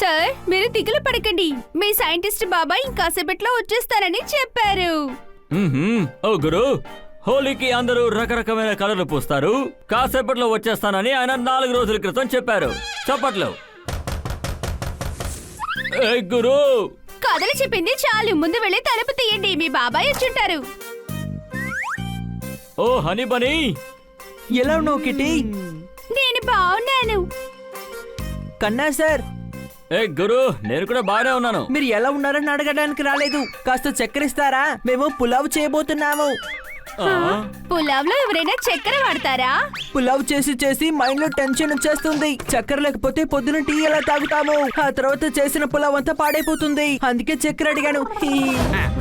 Sir, మీరు దిగులు పడకండి. మీ సైంటిస్ట్ బాబాయ్ ఇంకాసేపట్లో వచ్చేస్తారని చెప్పారు. ఓ గురు, హోలీకి అందరూ రకరకమైన కలర్లు పూస్తారు. కాసేపట్లో వచ్చేస్తానని ఆయన 4 రోజుల క్రితం చెప్పారు. చప్పట్లు. గురు, కథలు చెప్పింది చాలు, ముందు వెళ్ళి తలుపు తీయండి. మీ బాబాయ్ వచ్చుంటారు. ఓ హనీ బనీ, ఎలా ఉన్నావు కిటీ? నేను బాగున్నాను. కన్నా సార్, గురు, నేను కూడా బాగానే ఉన్నాను. మీరు ఎలా ఉన్నారని అడగడానికి రాలేదు. కాస్త చక్కెర ఇస్తారా? మేము పులావ్ చేయబోతున్నాము. పులావ్ లో ఎవరైనా చక్కెర వాడతారా? పులావ్ చేసి చేసి మైండ్ లో టెన్షన్ వచ్చేస్తుంది. చక్కెర లేకపోతే పొద్దున టీ ఎలా తాగుతాము? ఆ తర్వాత చేసిన పులావ్ అంతా పాడైపోతుంది. అందుకే చక్కెర అడిగాను.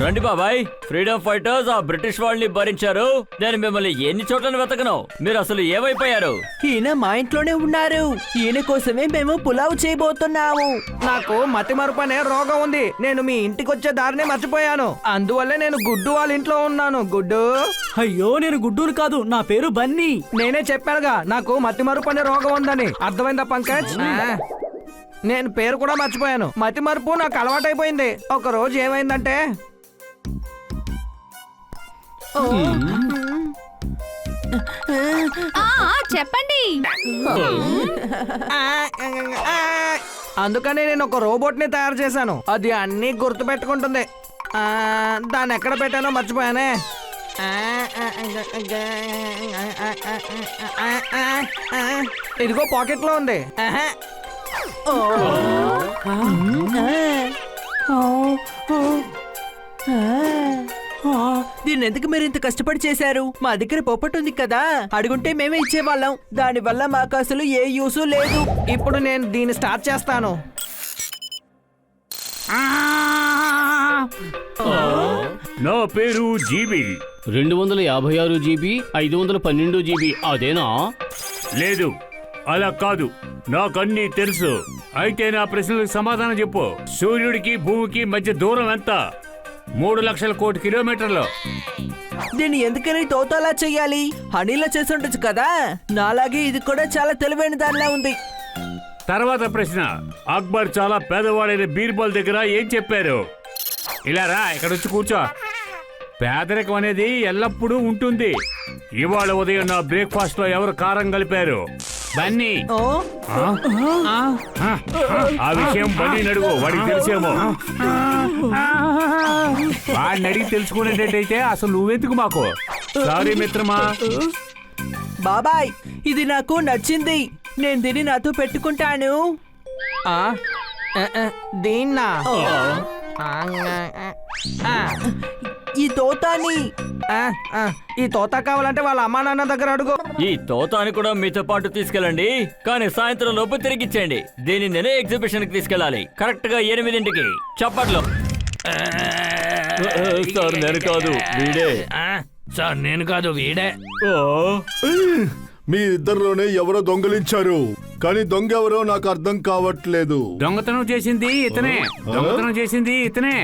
రండి బాబాయ్, ఫ్రీడమ్ ఫైటర్స్ ఆ బ్రిటిష్ వాళ్ళని భరించారు. నేను మిమ్మల్ని ఎన్ని చోట్లను వెతకను. మీరు అసలు ఏమైపోయారు? ఈయన మా ఇంట్లోనే ఉన్నారు. ఈయన కోసమే మేము పులావ్ చేయబోతున్నాము. నాకు మతిమరుపు అనే రోగం ఉంది. నేను మీ ఇంటికి వచ్చే దారినే మర్చిపోయాను. అందువల్లే నేను గుడ్డు వాళ్ళ ఇంట్లో ఉన్నాను. గుడ్డు, అయ్యో, నేను గుడ్డూరు కాదు, నా పేరు బన్నీ. నేనే చెప్పానుగా నాకు మతిమరుపు అనే రోగం ఉందని. అర్థమైందా పంకజ్? నేను పేరు కూడా మర్చిపోయాను. మతిమరుపు నాకు అలవాటైపోయింది. ఒక రోజు ఏమైందంటే, చెప్పండి. అందుకని నేను ఒక రోబోట్ ని తయారు చేశాను. అది అన్ని గుర్తు పెట్టుకుంటుంది. దాన్ని ఎక్కడ పెట్టానో మర్చిపోయానే. ఇదిగో పాకెట్ లో ఉంది. దీన్ని ఎందుకు మీరు ఇంత కష్టపడి చేశారు? మా దగ్గర పొప్పటి ఉంది కదా, అడుగుంటే మేమే ఇచ్చేవాళ్ళం. దాని వల్ల మాకు అసలు ఏ యూసు లేదు. ఇప్పుడు నేను దీన్ని స్టార్ట్ చేస్తాను. నా పేరు జీబీ. 256 జీబీ, 512 జీబీ, అదేనా? లేదు, అలా కాదు. నాకన్నీ తెలుసు. అయితే నా ప్రశ్నలకు సమాధానం చెప్పు. సూర్యుడికి భూమికి మధ్య దూరం ఎంత? 3 లక్షల కోటి కిలోమీటర్లు. దీన్ని ఎందుకని తోతలా చెయ్యాలి? హనీలా చేసి ఉండొచ్చు కదా. నాలాగే ఇది కూడా చాలా తెలివైన దానిలా ఉంది. తర్వాత ప్రశ్న, అక్బర్ చాలా పేదవాడైన బీర్బల్ దగ్గర ఏం చెప్పారు? ఇలా రా, ఇక్కడ వచ్చి కూర్చో. పేదరికం అనేది ఎల్లప్పుడూ ఉంటుంది. ఇవాళ ఉదయం నా బ్రేక్ఫాస్ట్ లో ఎవరు కారం కలిపారు? బన్నీ. ఆ విషయం బన్నీ అడుగు, వాడికి తెలిసేమో. వాడిని అడిగి తెలుసుకునేటట్టయితే అసలు నువ్వెందుకు మాకు? సారీ మిత్రమా. బాబాయ్, ఇది నాకు నచ్చింది. నేను దీన్ని నాతో పెట్టుకుంటాను. దీన్నా? ఈ తోతాని. ఈ తోత కావాలంటే వాళ్ళ అమ్మా నాన్న దగ్గర అడుగు. ఈ తోతాని కూడా మీతో పాటు తీసుకెళ్ళండి, కానీ సాయంత్రం లోపు తిరిగిచ్చేయండి. దీన్ని నేనే ఎగ్జిబిషన్ కి తీసుకెళ్ళాలి, కరెక్ట్ గా 8ంటికి. చప్పట్లో. సార్, నేను కాదు, వీడే. సార్, నేను కాదు, వీడే. మీ ఇద్దరిలోనే ఎవరో దొంగలించారు, కానీ దొంగ ఎవరో నాకు అర్థం కావట్లేదు. దొంగతనం చేసింది ఇతనే. దొంగతనం చేసింది ఇతనే.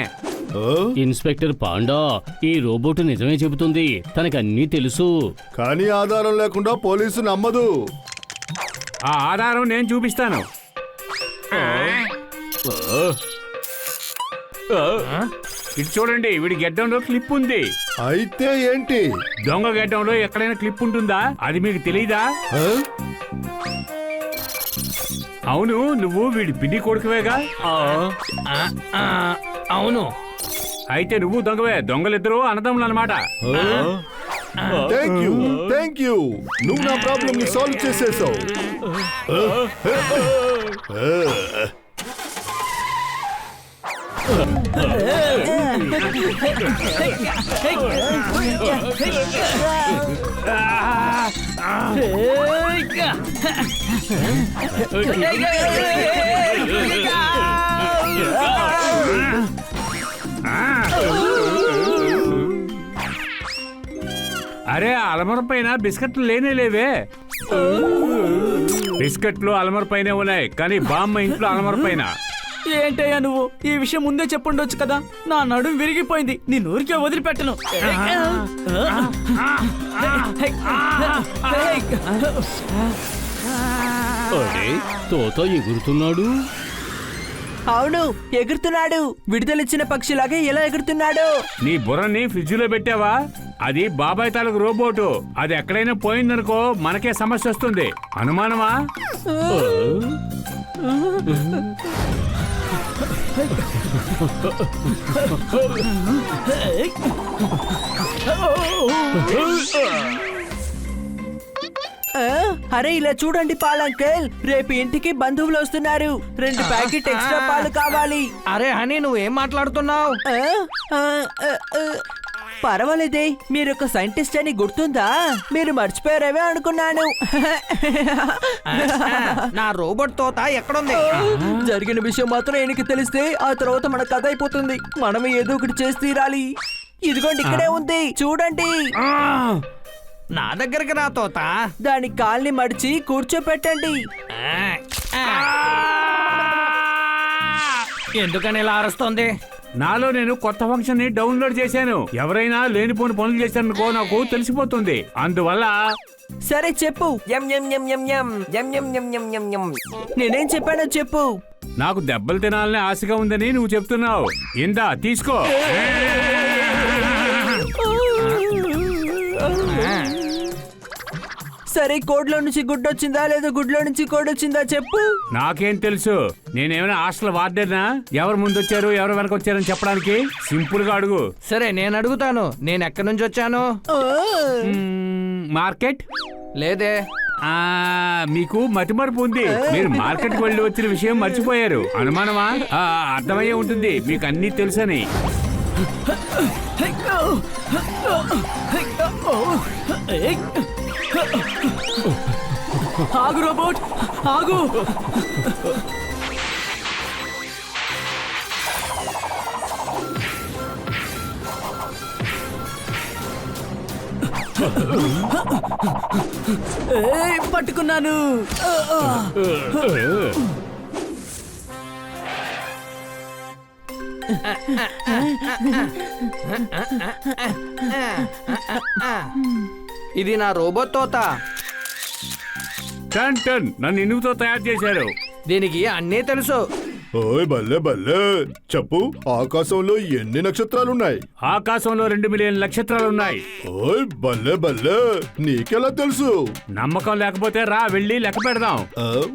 ఇన్స్పెక్టర్ పాండా, ఈ రోబోట్ నిజమే చెబుతుంది. తనకన్నీ తెలుసు. కానీ ఆధారం లేకుండా పోలీసు నమ్మదు. ఆ ఆధారం నేను చూపిస్తాను. ఇటు చూడండి, వీడి గెడ్డంలో క్లిప్ ఉంది. అయితే ఏంటి? దొంగ గెడ్డంలో ఎక్కడైనా క్లిప్ ఉంటుందా? అది మీకు తెలీదా? అవును, నువ్వు వీడి పిన్ని కొడుకువేగా? అవును. అయితే నువ్వు దొంగవే. దొంగలిద్దరూ అన్నదమ్ములు అన్నమాట. Thank you. నువ్వు నా ప్రాబ్లం ని సాల్వ్ చేసేసావు. అరే, అలమర పైన బిస్కెట్లు లేనే లేవే. బిస్కెట్లు అలమర పైన ఉన్నాయి, కానీ బామ్మ ఇంట్లో అలమర పైన. ఏంటయ్యా నువ్వు? ఈ విషయం ముందే చెప్పుండొచ్చు కదా. నా నడుం విరిగిపోయింది, నీ ఊరికే వదిలిపెట్టను. అరే తోత ఎగురుతున్నాడు. అవును, ఎగురుతున్నాడు. విడుదలిచ్చిన పక్షిలాగే ఎలా ఎగురుతున్నాడు? నీ బుర్రని ఫ్రిడ్జ్ లో పెట్టావా? అది బాబాయ్ తాలూకు రోబోటు. అది ఎక్కడైనా పోయిందనుకో మనకే సమస్య వస్తుంది. అనుమానమా? అరే ఇలా చూడండి పాల్ అంకుల్, రేపు ఇంటికి బంధువులు వస్తున్నారు. 2 ప్యాకెట్ ఎక్స్ట్రా పాలు కావాలి. అరే హనీ నువ్వేం మాట్లాడుతున్నావు? పర్వాలేదే, మీరు ఒక సైంటిస్ట్ అని గుర్తుందా? మీరు మర్చిపోయారేవే అనుకున్నాను. నా రోబోట్ తోత ఎక్కడుంది? జరిగిన విషయం మాత్రం ఆయనకి తెలిస్తే ఆ తర్వాత మన కథ అయిపోతుంది. మనం ఏదో ఒకటి చేసి తీరాలి. ఇదిగోండి ఇక్కడే ఉంది, చూడండి. నా దగ్గరికి రా తోత. దాని కాల్ని మడిచి కూర్చోపెట్టండి. ఎందుకని ఇలా అరుస్తోంది? నాలో నేను కొత్త ఫంక్షన్ ని డౌన్లోడ్ చేశాను. ఎవరైనా లేనిపోని పనులు చేశారనుకో నాకు తెలిసిపోతుంది. అందువల్ల సరే చెప్పు. నేనేం చెప్పానో చెప్పు. నాకు దెబ్బలు తినాలని ఆశగా ఉందని నువ్వు చెప్తున్నావు. ఇందా తీసుకో. సరే, కోడ్లో నుంచి గుడ్డు వచ్చిందా లేదా గుడ్లో నుంచి కోడి వచ్చిందా చెప్పు. నాకేం తెలుసు? నేనేమైనా హాస్టల్ వార్డెనా? ఎవరు ముందు వచ్చారు ఎవరు వెనక వచ్చారని చెప్పడానికి? సింపుల్ గా అడుగు. సరే నేను అడుగుతాను. నేను ఎక్కడి నుంచి వచ్చాను? మార్కెట్? లేదే. మీకు మతిమరుపు ఉంది. మీరు మార్కెట్ కి వెళ్ళి వచ్చిన విషయం మర్చిపోయారు. అనుమానమా? అర్థమయ్యే ఉంటుంది, మీకు అన్నీ తెలుసని. ఆగు రోబోట్, ఆగు. పట్టుకున్నాను. ఇది నా రోబోట్ తోత. టన్ టన్ నన్ను ఇనుగుతో తయారు చేశారు. దీనికి అన్నీ తెలుసు. ఓయ్ బల్లే బల్లే, చెప్పు, ఆకాశంలో ఎన్ని నక్షత్రాలున్నాయి? ఆకాశంలో 2 మిలియన్ నక్షత్రాలున్నాయి. ఓయ్ బల్లే బల్లే, నీకెలా తెలుసు? నమ్మకం లేకపోతే రా వెళ్ళి లెక్క పెడదాం.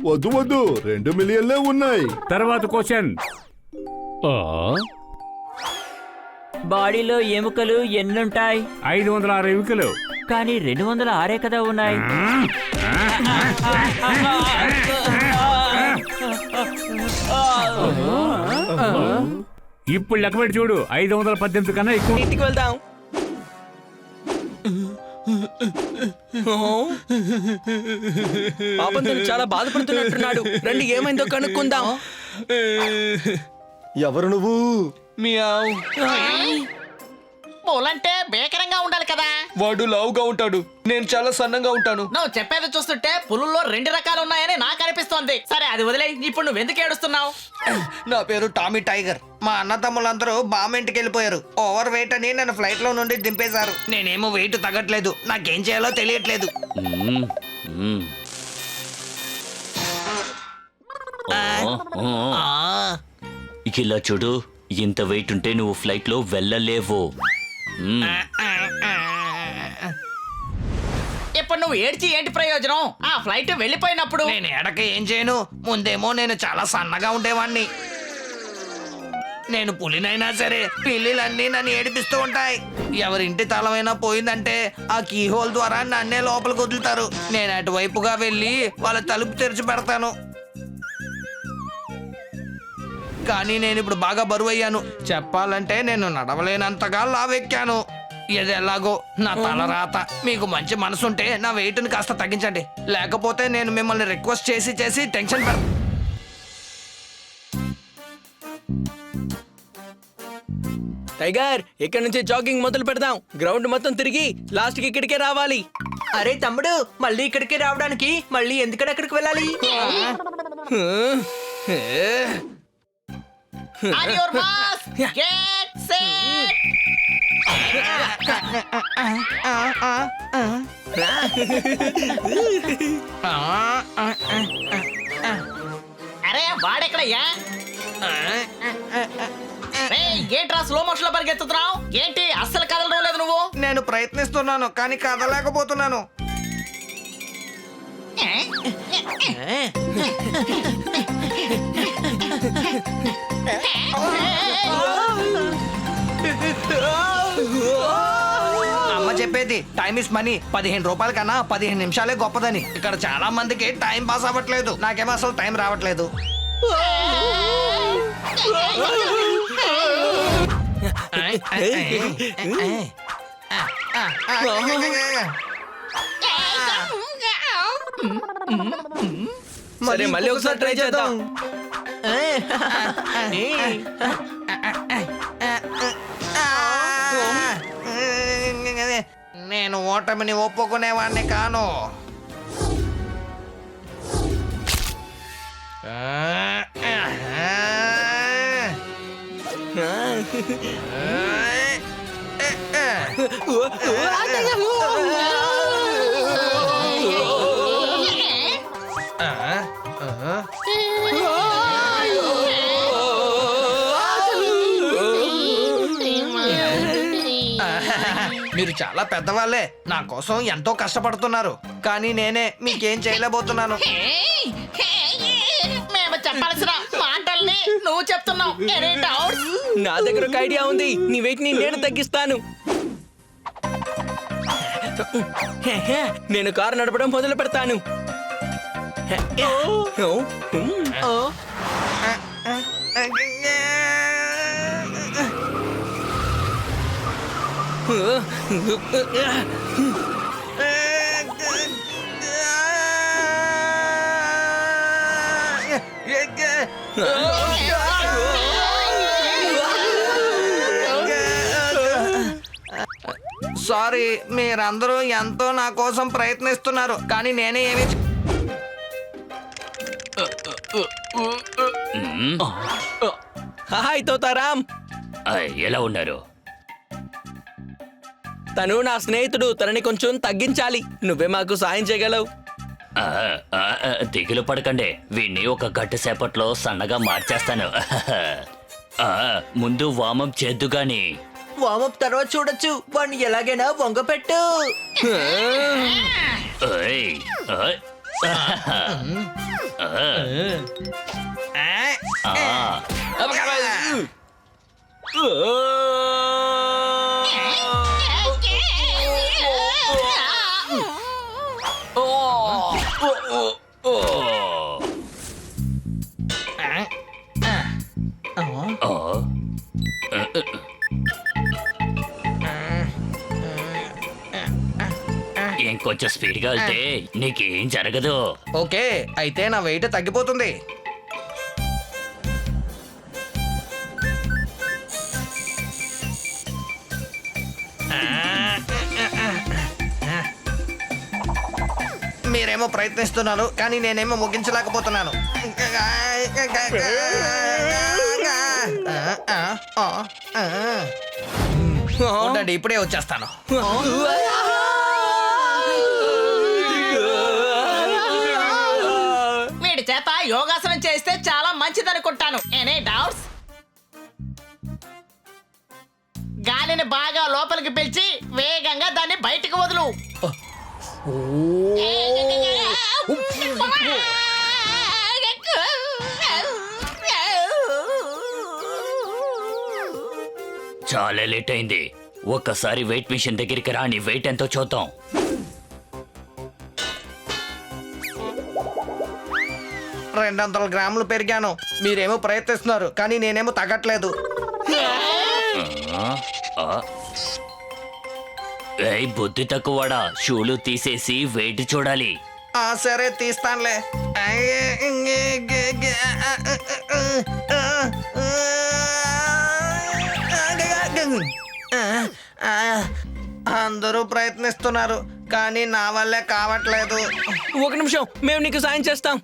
వద్దు వద్దు, 2 మిలియన్లే ఉన్నాయి. తర్వాత క్వశ్చన్. బాడీలో ఎముకలు ఎన్నుంటాయి? 506 ఎముకలు. కానీ 206 కదా ఉన్నాయి. ఇప్పుడు లెక్క పెట్టి చూడు, 518 కన్నా ఎక్కువ. ఇంటికి వెళ్దాం. పాపం తను చాలా బాధపడుతున్నట్టున్నాడు. రండి ఏమైందో కనుక్కుందాం. ఎవరు నువ్వు? మియావ్. పూలంటే భీకరంగా ఉండాలి కదా. వాడు లావుగా ఉంటాడు, నేను చాలా సన్నంగా ఉంటాను. నువ్వు చెప్పేది చూస్తుంటే పులుల్లో 2 రకాలు ఉన్నాయని నాకు అనిపిస్తోంది. సరే అది వదిలే, ఇప్పుడు నువ్వు ఎందుకు ఏడుస్తున్నావు? నా పేరు టామీ టైగర్. మా అన్న తమ్ములందరూ బామ్మ ఇంటికి వెళ్ళిపోయారు. ఓవర్ వెయిట్ అని నన్ను ఫ్లైట్ లో నుండి దింపేశారు. నేనేమో వెయిట్ తగ్గట్లేదు, నాకేం చేయాలో తెలియట్లేదు. ఇక ఇలా చూడు, ఇంత వెయిట్ ఉంటే నువ్వు ఫ్లైట్ లో వెళ్ళలేవు. ఇప్పుడు నువ్వు ఏడ్చి ఏంటి ప్రయోజనం? ఆ ఫ్లైట్ వెళ్ళిపోయినప్పుడు నేను ఎడక ఏం చేయను. ముందేమో నేను చాలా సన్నగా ఉండేవాణ్ణి. నేను పులినైనా సరే పిల్లిలన్నీ నన్ను ఏడిపిస్తూ ఉంటాయి. ఎవరింటి తాళమైనా పోయిందంటే ఆ కీ హోల్ ద్వారా నన్నే లోపలికి వదులుతారు. నేను అటువైపుగా వెళ్ళి వాళ్ళ తలుపు తెరిచి పెడతాను. కానీ నేను ఇప్పుడు బాగా బరువయ్యాను. చెప్పాలంటే నేను నడవలేనంతగా లావెక్కాను. ఇది ఎలాగో నా తల రాత. మీకు మంచి మనసుంటే నా వెయిట్ని కాస్త తగ్గించండి, లేకపోతే నేను మిమ్మల్ని రిక్వెస్ట్ చేసి చేసి టెన్షన్ పెడతా. టైగర్, ఇక్కడ నుంచి జాగింగ్ మొదలు పెడదాం. గ్రౌండ్ మొత్తం తిరిగి లాస్ట్ కి ఇక్కడికే రావాలి. అరే తమ్ముడు, మళ్ళీ ఇక్కడికే రావడానికి మళ్ళీ ఎందుకని అక్కడికి వెళ్ళాలి? On your mark, get set. అరే వాడెక్కడయ్యా? రేయ్, ఏంట్రా స్లో మోషన్ లో పరిగెత్తుతున్నావు? ఏంటి అస్సలు కదలడం లేదు నువ్వు? నేను ప్రయత్నిస్తున్నాను కానీ కదలేకపోతున్నాను. అమ్మ చెప్పేది టైం ఇస్ మనీ. 15 రూపాయల కన్నా 15 నిమిషాలే గొప్పదని. ఇక్కడ చాలా మందికి టైం పాస్ అవ్వట్లేదు. నాకేమో అసలు టైం రావట్లేదు. సరే మళ్ళీ ఒకసారి ట్రై చేద్దాం. నేను ఓటమిని ఒప్పుకునేవాడిని కాను. మీరు చాలా పెద్దవాళ్ళే, నా కోసం ఎంతో కష్టపడుతున్నారు. కానీ నేనే మీకేం చేయలేకపోతున్నాను. మేము చెప్పాల్సిన మాటల్ని నువ్వు చెప్తున్నావు. Any doubts? నా దగ్గర ఒక ఐడియా ఉంది. నీ వెయిట్ ని నేను తగ్గిస్తాను. నేను కారు నడపడం మొదలు పెడతాను. సారీ, మీరందరూ ఎంతో నా కోసం ప్రయత్నిస్తున్నారు కానీ నేనే ఏమి హాయ్ తోతారాం. ఎలా ఉన్నారు? తను నా స్నేహితుడు. తనని కొంచెం తగ్గించాలి. నువ్వే మాకు సాయం చేయగలవు. దిగులు పడకండి, వీణ్ణి ఒక గంట సేపట్లో సన్నగా మార్చేస్తాను. ముందు వామప్ చేద్దు గాని. వామప్ తర్వాత చూడొచ్చు. వాడిని ఎలాగైనా వంగపెట్టు. ఓయ్, ఓయ్. ఇంకొంచెం స్పీడ్గా వెళ్తే నీకేం జరగదు. ఓకే, అయితే నా వెయిట్ తగ్గిపోతుంది. మీరేమో ప్రయత్నిస్తున్నారు కానీ నేనేమో ముగించలేకపోతున్నాను. ఉండండి, ఇప్పుడే వచ్చేస్తాను. వీడి చేత యోగాసనం చేస్తే చాలా మంచిదనుకుంటాను. Any doubts? గాలిని బాగా లోపలికి పిలిచి వేగంగా దాన్ని బయటికి వదులు. చాలా లేట్ అయింది. ఒక్కసారి వెయిట్ మిషన్ దగ్గరికి రా, నీ వెయిట్ ఎంతో చూద్దాం. 200 గ్రాములు పెరిగాను. మీరేమో ప్రయత్నిస్తున్నారు కానీ నేనేమో తగ్గట్లేదు. ఏయ్ బుద్ధి తక్కువడా, షూలు తీసేసి వెయిట్ చూడాలి. సరే తీస్తానులే. అందరూ ప్రయత్నిస్తున్నారు కానీ నా వల్లే కావట్లేదు. ఒక నిమిషం, మేము నీకు సాయం చేస్తాం.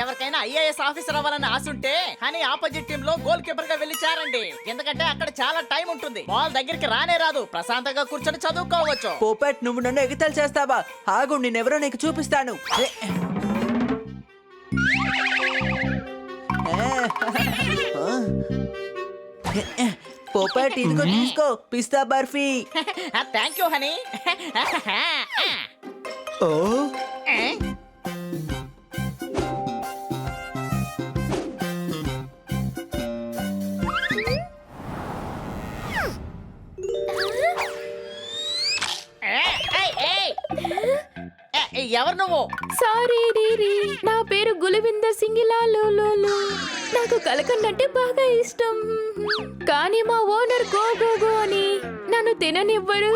ఎవరికైనా ఐఏఎస్ ఆఫీసర్ అవ్వాలని ఆశ ఉంటే కానీ ఆపోజిట్ టీమ్ లో గోల్ కీపర్ గా వెళ్ళి చేరండి. ఎందుకంటే అక్కడ చాలా టైం ఉంటుంది. బాల్ దగ్గరికి రానే రాదు. ప్రశాంతంగా కూర్చొని చదువుకోవచ్చు. పోపట్ నువ్వు నన్ను ఎగతాలు చేస్తావా? ఆగు, నేనెవరో నీకు చూపిస్తాను. పోపట్ ఇదిగో తీసుకో pista barfi. Thank you honey. ఓ ఎవరు నువ్వు? సారీ రీరీ, నా పేరు గులవిందర్ సింగిలా. నాకు కలకండ్ అంటే బాగా ఇష్టం. కానీ మా ఓనర్ గో గో గో అని నన్ను తిననివ్వరు.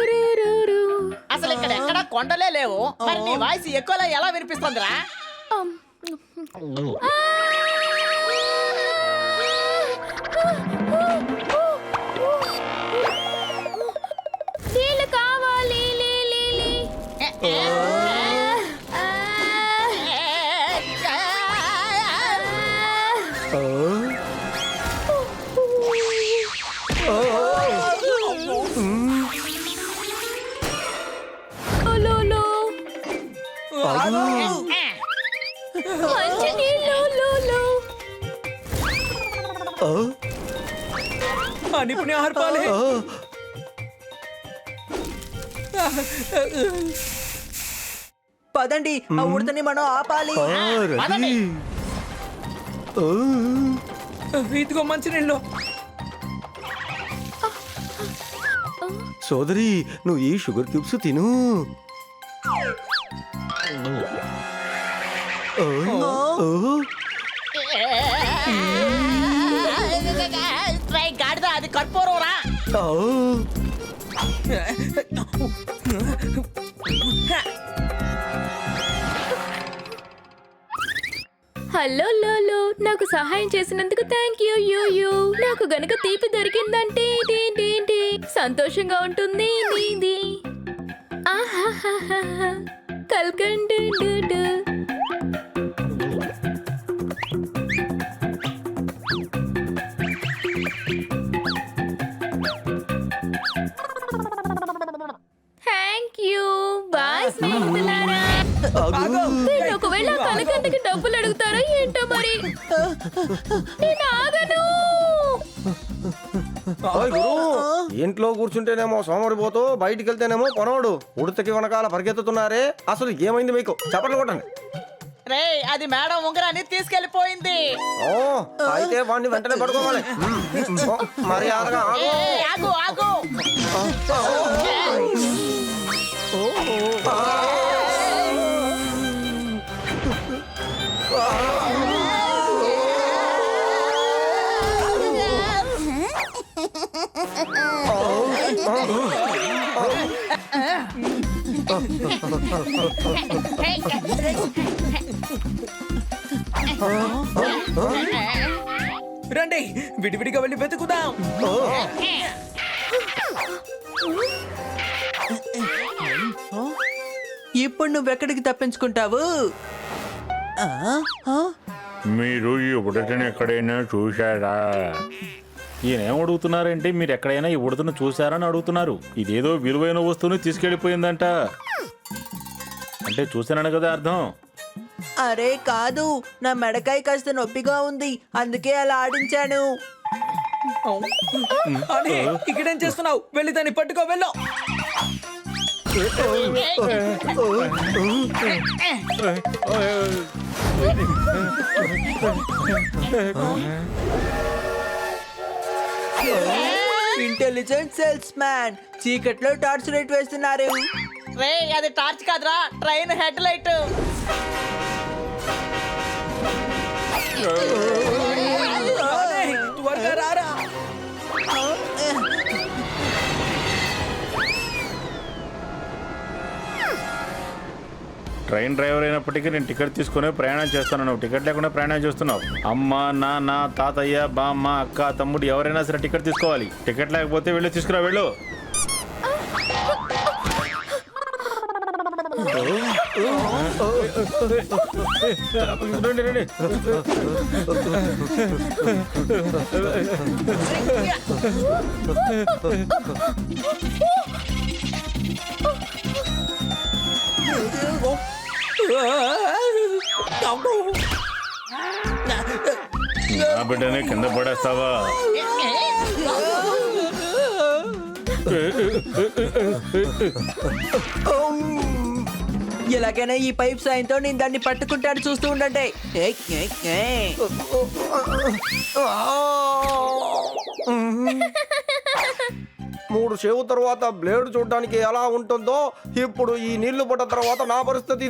అసలు ఇక్కడ ఎక్కడ కొండలే లేవు. మరి నీ వాయిస్ ఎక్కువలా ఎలా వినిపిస్తుందిరా? నీళ్ళు కావాలి. మంచి నీళ్ళు. నిపుణి ఆహారపాలే. పదండి, ఆ ఉడతని మనం ఆపాలి. ఇదిగో మంచి నీళ్ళు. సోదరి, నువ్వు ఈ షుగర్ క్యూబ్స్ తిను. గాడిద, అది కర్పూరం రా. హలో లోలో, నాకు సహాయం చేసినందుకు థ్యాంక్ యూ. నాకు గనక తీపి దొరికిందంటే ఏంటి సంతోషంగా ఉంటుంది నీది. ఆహాహాహా కల్కండ్. Thank you. బాయ్ స్నేహితులారా. ఒకవేళ కలకండకి డబ్బులు అడుగుతారో ఏంటో మరి. నేను ఆగను. ఇంట్లో కూర్చుంటేనేమో సోమరిపోతూ, బయటికి వెళ్తేనేమో పొనవడు. ఉడతకి వెనకాల పరిగెత్తుతున్నారే, అసలు ఏమైంది మీకు? చప్పట్లు కొట్టండి. రే, అది మేడం ఉంగరాన్ని తీసుకెళ్లిపోయింది. ఓ, అయితే వాడిని వెంటనే పడుకోవాలి. మరి ఆగు. ఆగు. రండి, విడివిడిగా వెళ్ళి వెతుకుదాం. ఇప్పుడు నువ్వెక్కడికి తప్పించుకుంటావు? మీరు ఈ ఉడతని ఎక్కడైనా చూశారా? ఈయనేం అడుగుతున్నారంటే మీరు ఎక్కడైనా ఈ ఉడతను చూశారని అడుగుతున్నారు. ఇదేదో విలువైన వస్తువుని తీసుకెళ్లిపోయిందంట. అంటే చూశానని కదా అర్థం. అరే కాదు, నా మెడకాయ కాస్త నొప్పిగా ఉంది, అందుకే అలా ఆడించాను. ఇక్కడేం చేస్తున్నావు? వెళ్ళి దాన్ని పట్టుకో. వెళ్ళు. ఇంటెలిజెంట్ సేల్స్ మ్యాన్ చీకట్లో టార్చ్ లైట్ వేస్తున్నారు. రే అది టార్చ్ కాదురా, ట్రైన్ హెడ్ లైట్. త్వరగా రారా. ట్రైన్ డ్రైవర్ అయినప్పటికీ నేను టికెట్ తీసుకుని ప్రయాణం చేస్తాను. నువ్వు టికెట్ లేకుండా ప్రయాణం చేస్తున్నావు. అమ్మ, నాన్న, తాతయ్య, బామ్మ, అక్క, తమ్ముడు ఎవరైనా సరే టికెట్ తీసుకోవాలి. టికెట్ లేకపోతే వెళ్ళి తీసుకురా, వెళ్ళు. రండి, రండి. నా బిడ్డనే కింద పడేస్తావా? ఎలాగైనా ఈ పైప్ సాయంతో నేను దాన్ని పట్టుకుంటాను, చూస్తూ ఉండండి. మూడు షేవ్ తర్వాత బ్లేడ్ చూడడానికి ఎలా ఉంటుందో ఇప్పుడు ఈ నీళ్లు పడ్డ తర్వాత నా పరిస్థితి